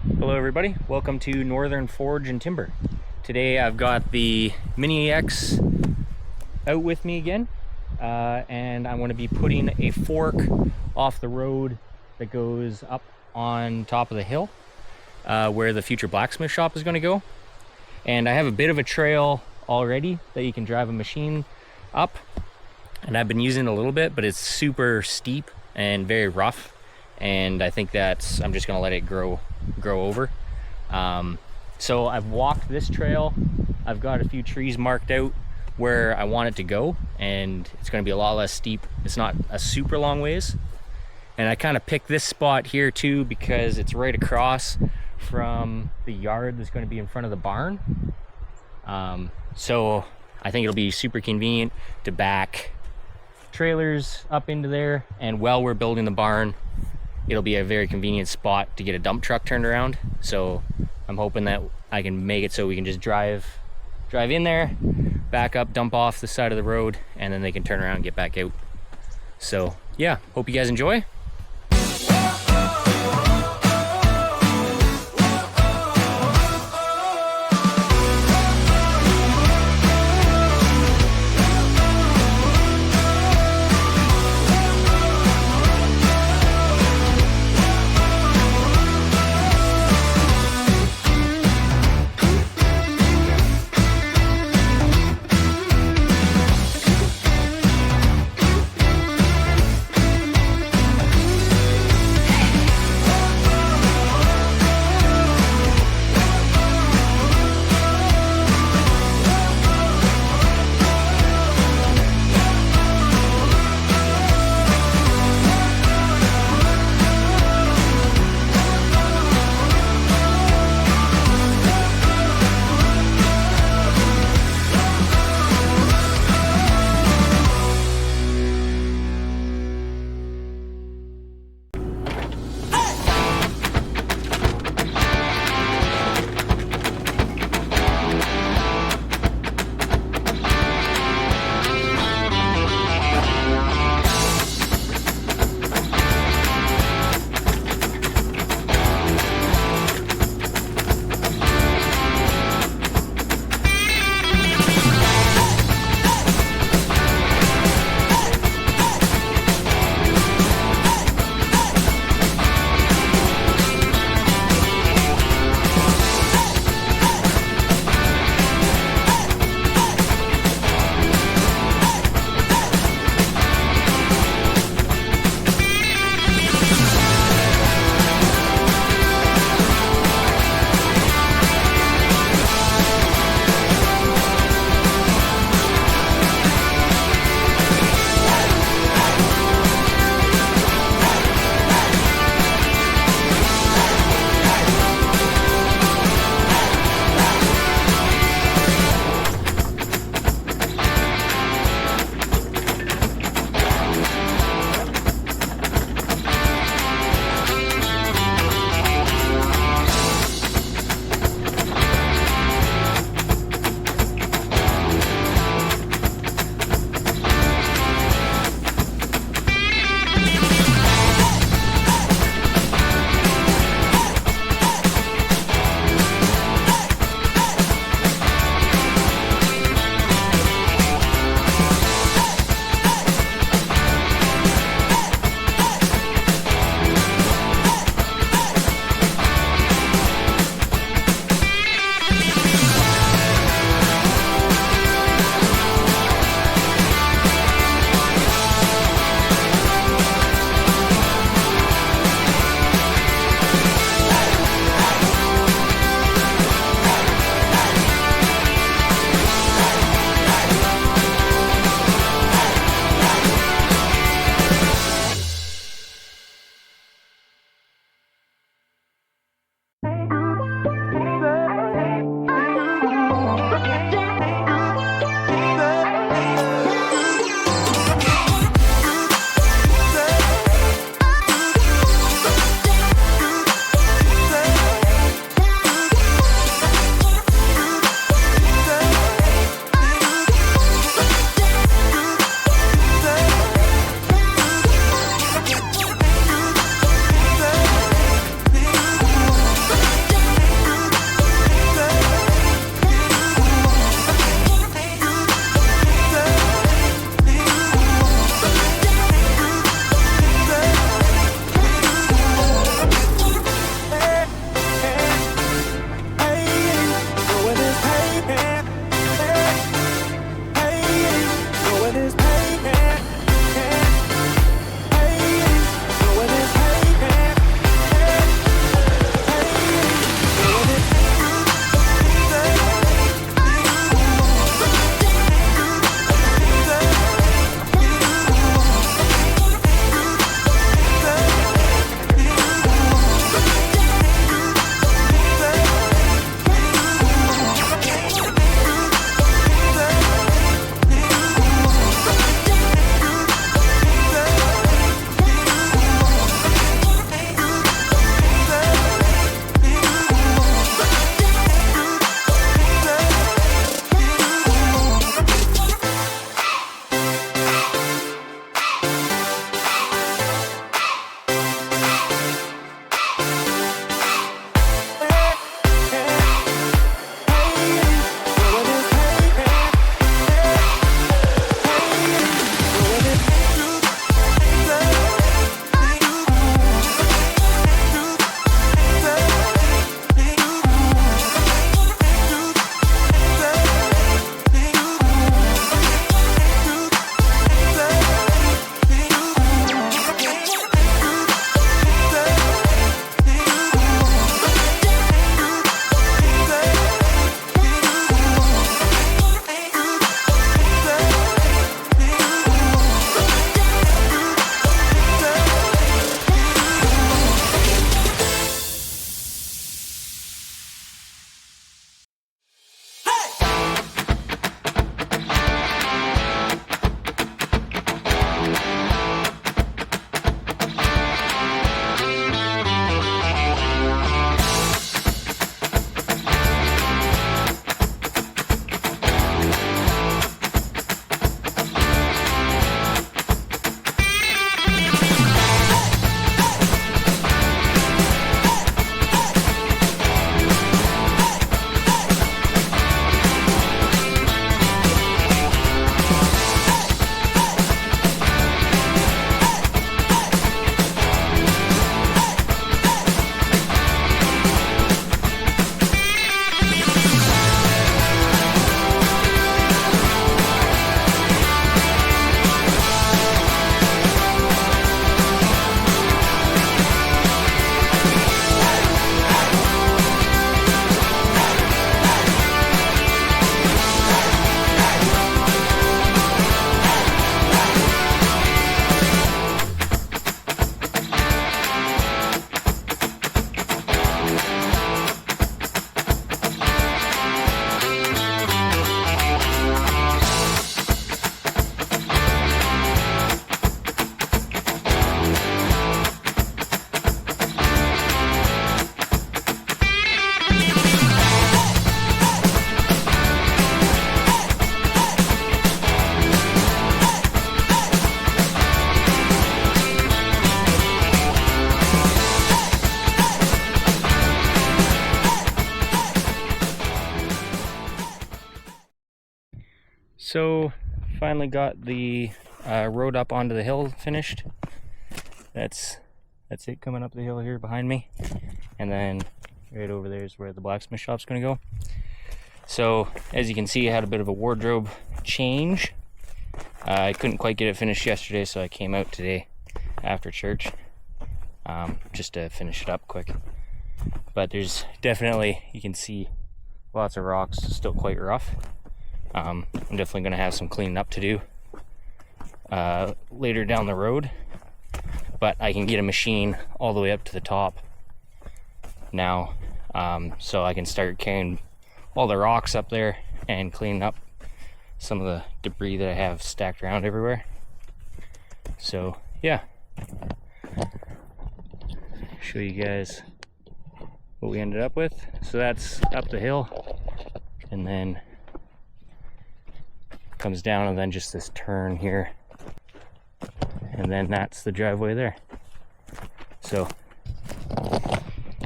Hello everybody, welcome to Northern Forge and Timber. Today I've got the Mini X out with me again, and I'm going to be putting a fork off the road that goes up on top of the hill where the future blacksmith shop is going to go. And I have a bit of a trail already that you can drive a machine up, and I've been using it a little bit, but it's super steep and very rough, and I think that's, I'm just going to let it grow over. So I've walked this trail. I've got a few trees marked out where I want it to go, and it's going to be a lot less steep. It's not a super long ways, and I kind of picked this spot here too because it's right across from the yard that's going to be in front of the barn. So I think it'll be super convenient to back trailers up into there, and while we're building the barn, it'll be a very convenient spot to get a dump truck turned around. So I'm hoping that I can make it so we can just drive in there, back up, dump off the side of the road, and then they can turn around and get back out. So yeah, hope you guys enjoy. So finally got the road up onto the hill finished. That's it coming up the hill here behind me, and then right over there is where the blacksmith shop's going to go. So as you can see, I had a bit of a wardrobe change. I couldn't quite get it finished yesterday, so I came out today after church just to finish it up quick. But there's definitely, you can see lots of rocks, still quite rough. I'm definitely going to have some cleaning up to do later down the road, but I can get a machine all the way up to the top now, so I can start carrying all the rocks up there and cleaning up some of the debris that I have stacked around everywhere. So yeah, show you guys what we ended up with. So that's up the hill, and then comes down, and then just this turn here, and then that's the driveway there. So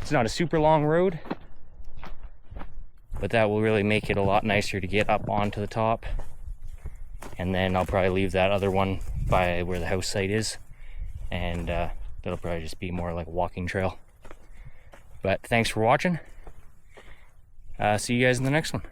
it's not a super long road, but that will really make it a lot nicer to get up onto the top. And then I'll probably leave that other one by where the house site is, and that'll probably just be more like a walking trail. But thanks for watching. See you guys in the next one.